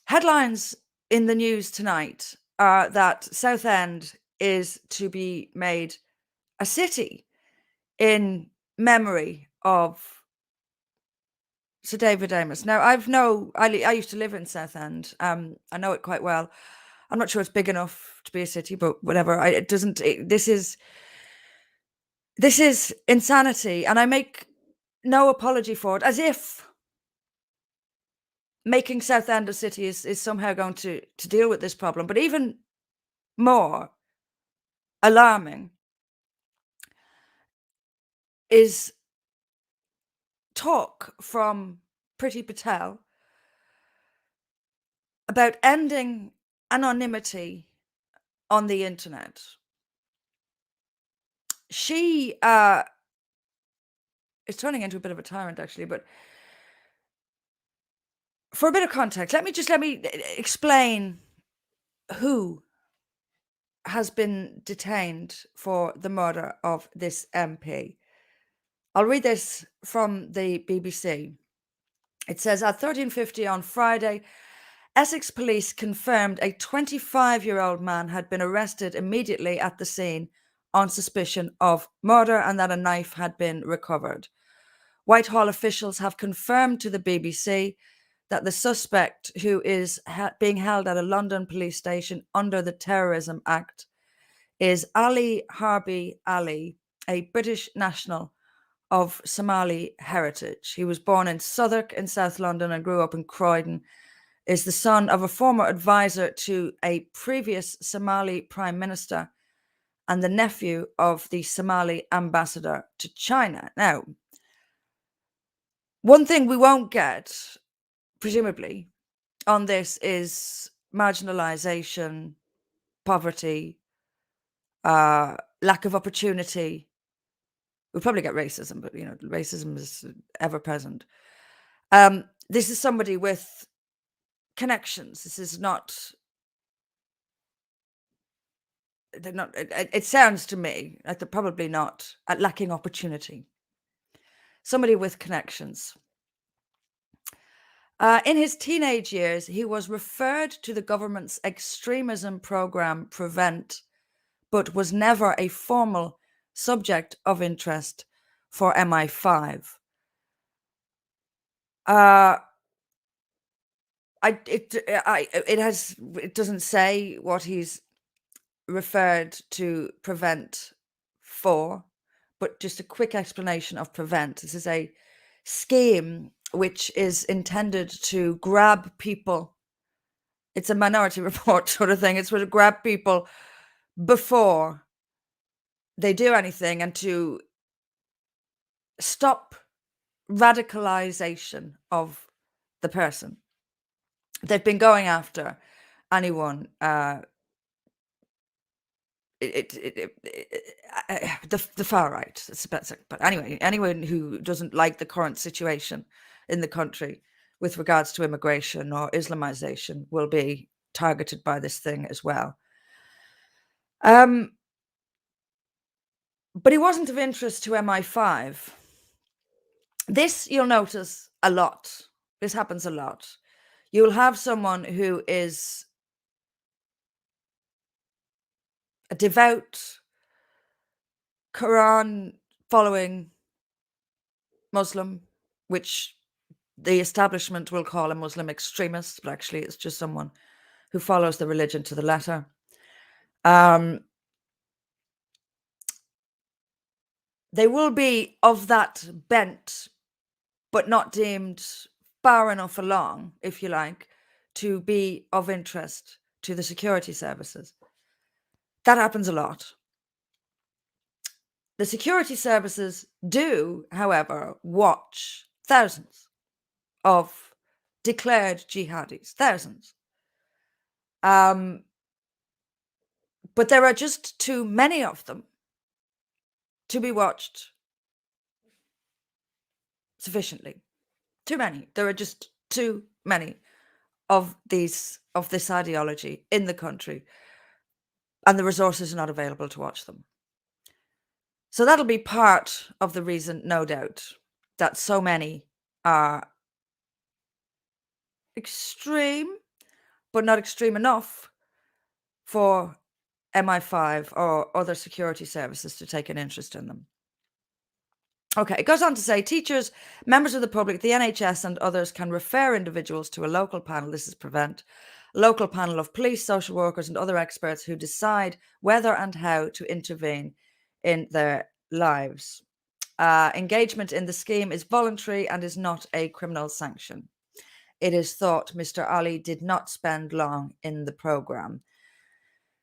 Headlines in the news tonight are that Southend is to be made a city in memory of Sir David Amos. Now, I used to live in Southend. I know it quite well. I'm not sure it's big enough to be a city, but whatever. This is insanity, and I make no apology for it, as if making Southend a city is somehow going to deal with this problem. But even more alarming is talk from Priti Patel about ending anonymity on the internet. She is turning into a bit of a tyrant, actually, but for a bit of context, let me explain who has been detained for the murder of this MP. I'll read this from the BBC. It says, at 13:50 on Friday, Essex police confirmed a 25-year-old man had been arrested immediately at the scene on suspicion of murder and that a knife had been recovered. Whitehall officials have confirmed to the BBC that the suspect, who is being held at a London police station under the Terrorism Act, is Ali Harbi Ali, a British national of Somali heritage. He was born in Southwark in South London and grew up in Croydon, is the son of a former advisor to a previous Somali prime minister and the nephew of the Somali ambassador to China. Now, one thing we won't get, presumably, on this is marginalization, poverty, lack of opportunity. We'll probably get racism, but racism is ever present. This is somebody with connections. This is not. They're not. It sounds to me like they're probably not lacking opportunity. Somebody with connections. In his teenage years, he was referred to the government's extremism program Prevent, but was never a formal subject of interest for MI5. It doesn't say what he's referred to Prevent for, but just a quick explanation of Prevent. This is a scheme which is intended to grab people. It's a Minority Report sort of thing. It's where to grab people before they do anything and to stop radicalization of the person. They've been going after anyone, the far right. But anyway, anyone who doesn't like the current situation in the country with regards to immigration or Islamization will be targeted by this thing as well. But he wasn't of interest to MI5. This you'll notice a lot. This happens a lot. You'll have someone who is a devout, Quran following Muslim, which the establishment will call a Muslim extremist, but actually it's just someone who follows the religion to the letter. They will be of that bent, but not deemed far enough along, if you like, to be of interest to the security services. That happens a lot. The security services do, however, watch thousands of declared jihadis, thousands. But there are just too many of them to be watched sufficiently. Too many. There are just too many of this ideology in the country, and the resources are not available to watch them. So that'll be part of the reason, no doubt, that so many are extreme, but not extreme enough for MI5 or other security services to take an interest in them. Okay, it goes on to say teachers, members of the public, the NHS, and others can refer individuals to a local panel. This is Prevent, a local panel of police, social workers, and other experts who decide whether and how to intervene in their lives. Engagement in the scheme is voluntary and is not a criminal sanction. It is thought Mr. Ali did not spend long in the programme.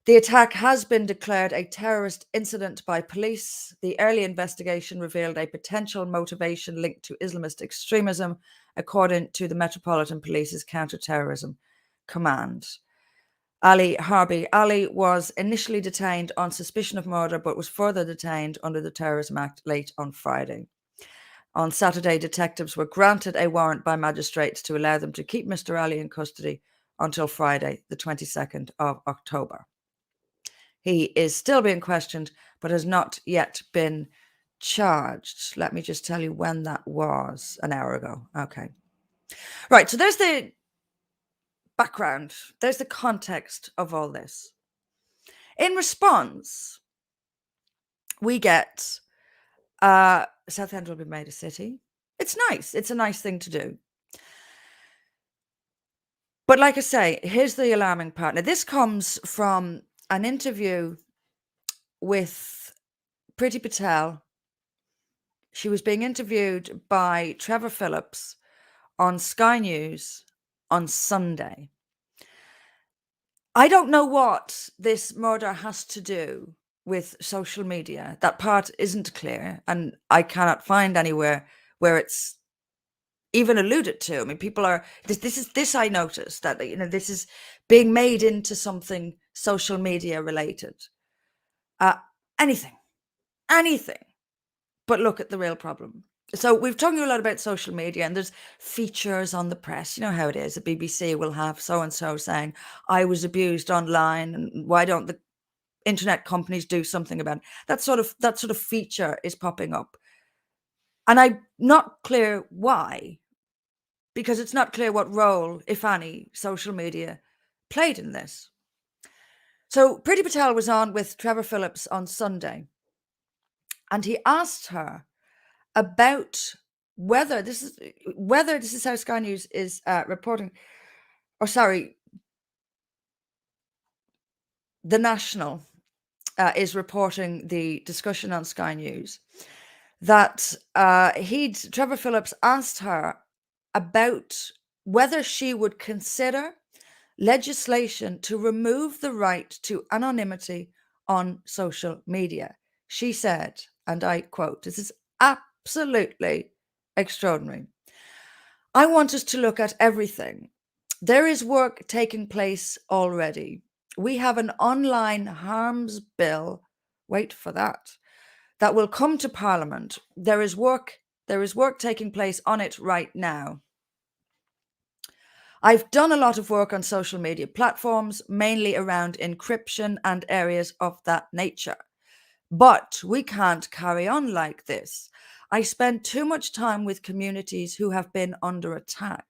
The attack has been declared a terrorist incident by police. The early investigation revealed a potential motivation linked to Islamist extremism, according to the Metropolitan Police's Counter-Terrorism Command. Ali Harbi. Ali was initially detained on suspicion of murder, but was further detained under the Terrorism Act late on Friday. On Saturday, detectives were granted a warrant by magistrates to allow them to keep Mr. Ali in custody until Friday, the 22nd of October. He is still being questioned, but has not yet been charged. Let me just tell you when that was. An hour ago. Okay. Right. So there's the background. There's the context of all this. In response, we get Southend will be made a city. It's nice. It's a nice thing to do. But like I say, here's the alarming part. Now, this comes from an interview with Priti Patel. She was being interviewed by Trevor Phillips on Sky News on Sunday. I don't know what this murder has to do with social media. That part isn't clear, and I cannot find anywhere where it's even alluded to. I mean, people are this I noticed that this is being made into something social media related. Anything, but look at the real problem. So we've talked a lot about social media, and there's features on the press. You know how it is. The BBC will have so and so saying, "I was abused online," and why don't the internet companies do something about it? That sort of feature is popping up, and I'm not clear why, because it's not clear what role, if any, social media played in this. So Priti Patel was on with Trevor Phillips on Sunday, and he asked her about whether this is how Sky News is reporting, or sorry, the National is reporting the discussion on Sky News that Trevor Phillips asked her about whether she would consider legislation to remove the right to anonymity on social media. She said, and I quote, this is absolutely extraordinary. "I want us to look at everything. There is work taking place already. We have an online harms bill, wait for that will come to Parliament. There is work taking place on it right now. I've done a lot of work on social media platforms, mainly around encryption and areas of that nature. But we can't carry on like this. I spend too much time with communities who have been under attack,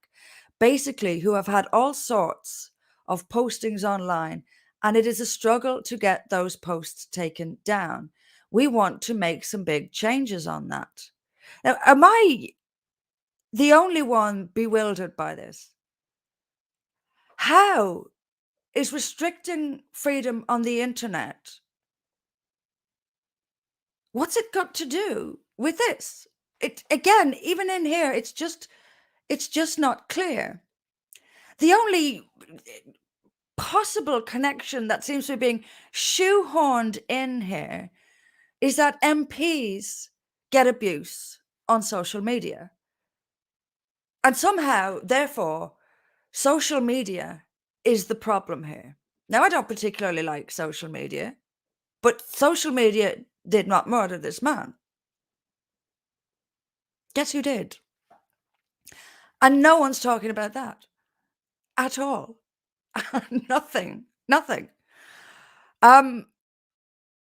basically who have had all sorts of postings online, and it is a struggle to get those posts taken down. We want to make some big changes on that." Now, am I the only one bewildered by this? How is restricting freedom on the internet, what's it got to do with this? It again, even in here, it's just not clear. The only possible connection that seems to be being shoehorned in here is that MPs get abuse on social media. And somehow, therefore, social media is the problem here. Now, I don't particularly like social media, but social media did not murder this man. Guess who did? And no one's talking about that at all. Nothing. Um,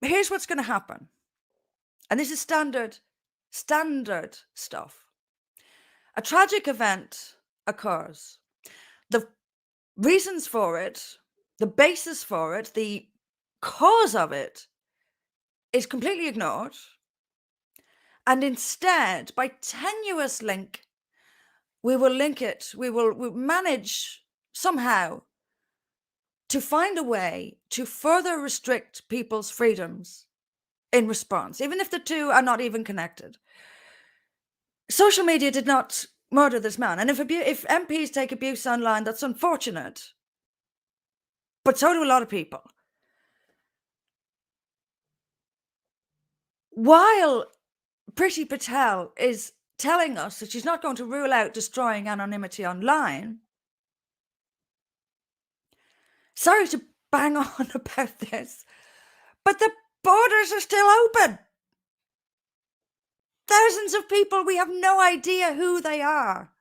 Here's what's going to happen. And this is standard stuff. A tragic event occurs. The reasons for it, the basis for it, the cause of it is completely ignored. And instead, by tenuous link, we will link it, we'll manage somehow to find a way to further restrict people's freedoms in response, even if the two are not even connected. Social media did not murder this man. And if MPs take abuse online, that's unfortunate. But so do a lot of people. While Priti Patel is telling us that she's not going to rule out destroying anonymity online, sorry to bang on about this, but the borders are still open. Thousands of people, we have no idea who they are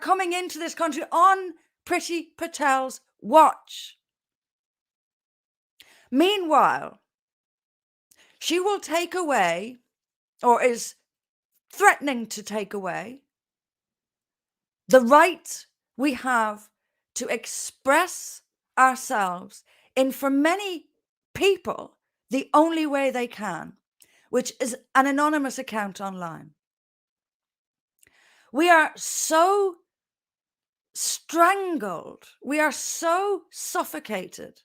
coming into this country on Priti Patel's watch. Meanwhile, she will take away, or is threatening to take away, the right we have to express ourselves in, for many people, the only way they can, which is an anonymous account online. We are so strangled. We are so suffocated.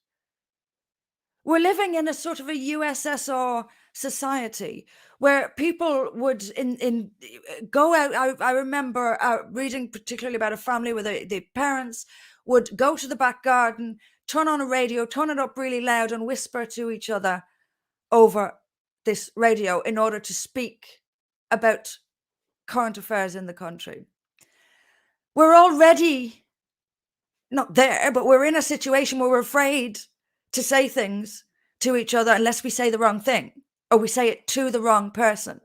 We're living in a sort of a USSR society where people would go out. I remember reading particularly about a family where the parents would go to the back garden, turn on a radio, turn it up really loud and whisper to each other over this radio in order to speak about current affairs in the country. We're already not there, but we're in a situation where we're afraid to say things to each other unless we say the wrong thing or we say it to the wrong person.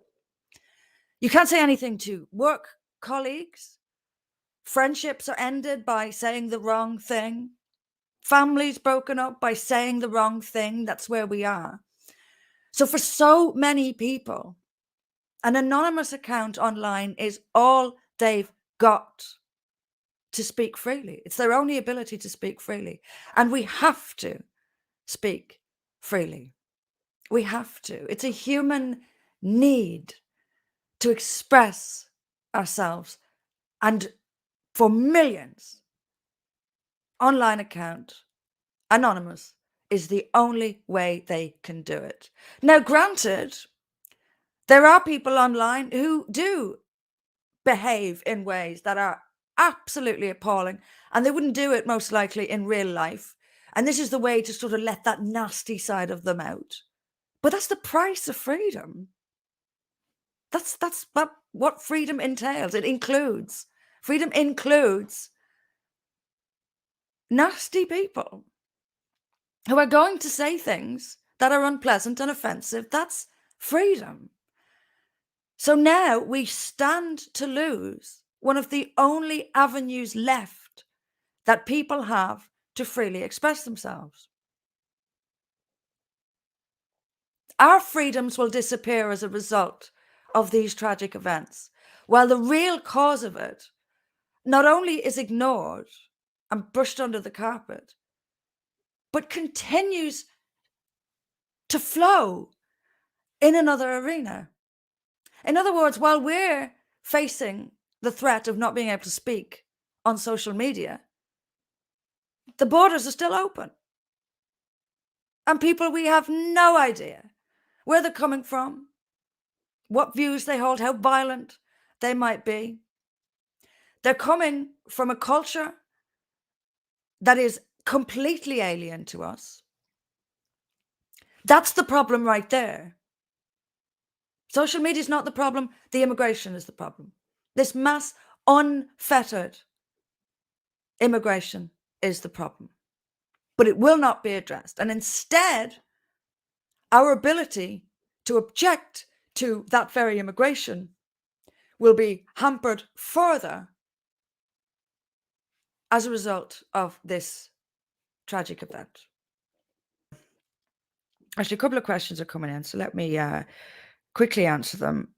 You can't say anything to work colleagues. Friendships are ended by saying the wrong thing. Families broken up by saying the wrong thing. That's where we are. So for so many people, an anonymous account online is all they've got to speak freely. It's their only ability to speak freely. And we have to speak freely. We have to. It's a human need to express ourselves. And for millions, online account, anonymous, is the only way they can do it. Now, granted, there are people online who do behave in ways that are absolutely appalling, and they wouldn't do it most likely in real life. And this is the way to sort of let that nasty side of them out. But that's the price of freedom. That's what freedom entails. Freedom includes nasty people who are going to say things that are unpleasant and offensive. That's freedom. So now we stand to lose one of the only avenues left that people have to freely express themselves. Our freedoms will disappear as a result of these tragic events, while the real cause of it not only is ignored and brushed under the carpet, but continues to flow in another arena. In other words, while we're facing the threat of not being able to speak on social media, the borders are still open. And people, we have no idea where they're coming from, what views they hold, how violent they might be. They're coming from a culture that is completely alien to us. That's the problem right there. Social media is not the problem. The immigration is the problem. This mass, unfettered immigration is the problem. But it will not be addressed. And instead, our ability to object to that very immigration will be hampered further as a result of this tragic event. Actually, a couple of questions are coming in, so let me quickly answer them.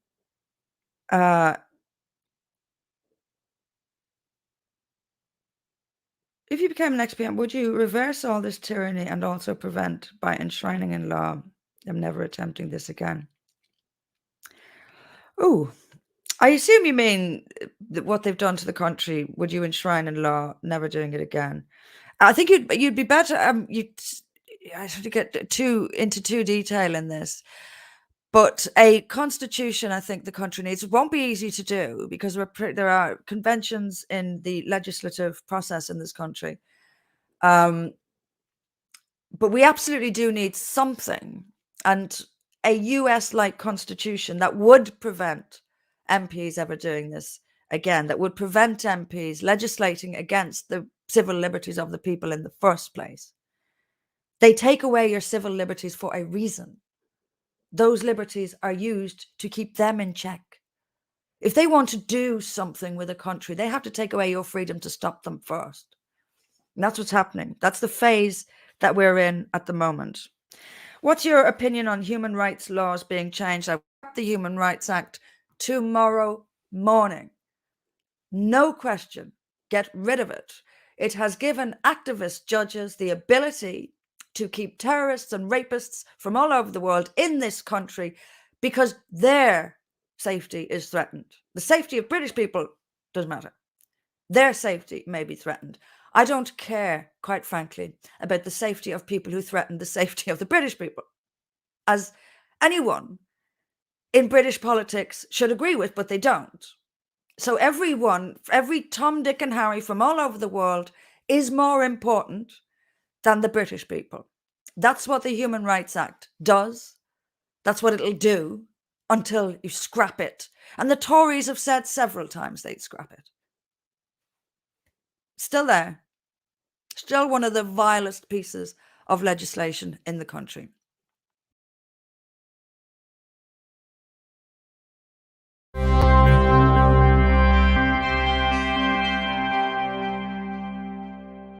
If you became an ex-PM, would you reverse all this tyranny and also prevent by enshrining in law them never attempting this again? Oh, I assume you mean what they've done to the country. Would you enshrine in law never doing it again? I think you'd be better. I have to get too into too detail in this, but a constitution, I think the country needs. It won't be easy to do because there are conventions in the legislative process in this country. Um, but we absolutely do need something, and a US-like constitution that would prevent MPs ever doing this again, that would prevent MPs legislating against the civil liberties of the people in the first place. They take away your civil liberties for a reason. Those liberties are used to keep them in check. If they want to do something with a country, they have to take away your freedom to stop them first. And that's what's happening. That's the phase that we're in at the moment. What's your opinion on human rights laws being changed? I want the Human Rights Act tomorrow morning. No question. Get rid of it. It has given activist judges the ability to keep terrorists and rapists from all over the world in this country because their safety is threatened. The safety of British people doesn't matter. Their safety may be threatened. I don't care, quite frankly, about the safety of people who threaten the safety of the British people, as anyone in British politics should agree with, but they don't. So every Tom, Dick, and Harry from all over the world is more important than the British people. That's what the Human Rights Act does. That's what it'll do until you scrap it. And the Tories have said several times they'd scrap it. Still there. Still one of the vilest pieces of legislation in the country.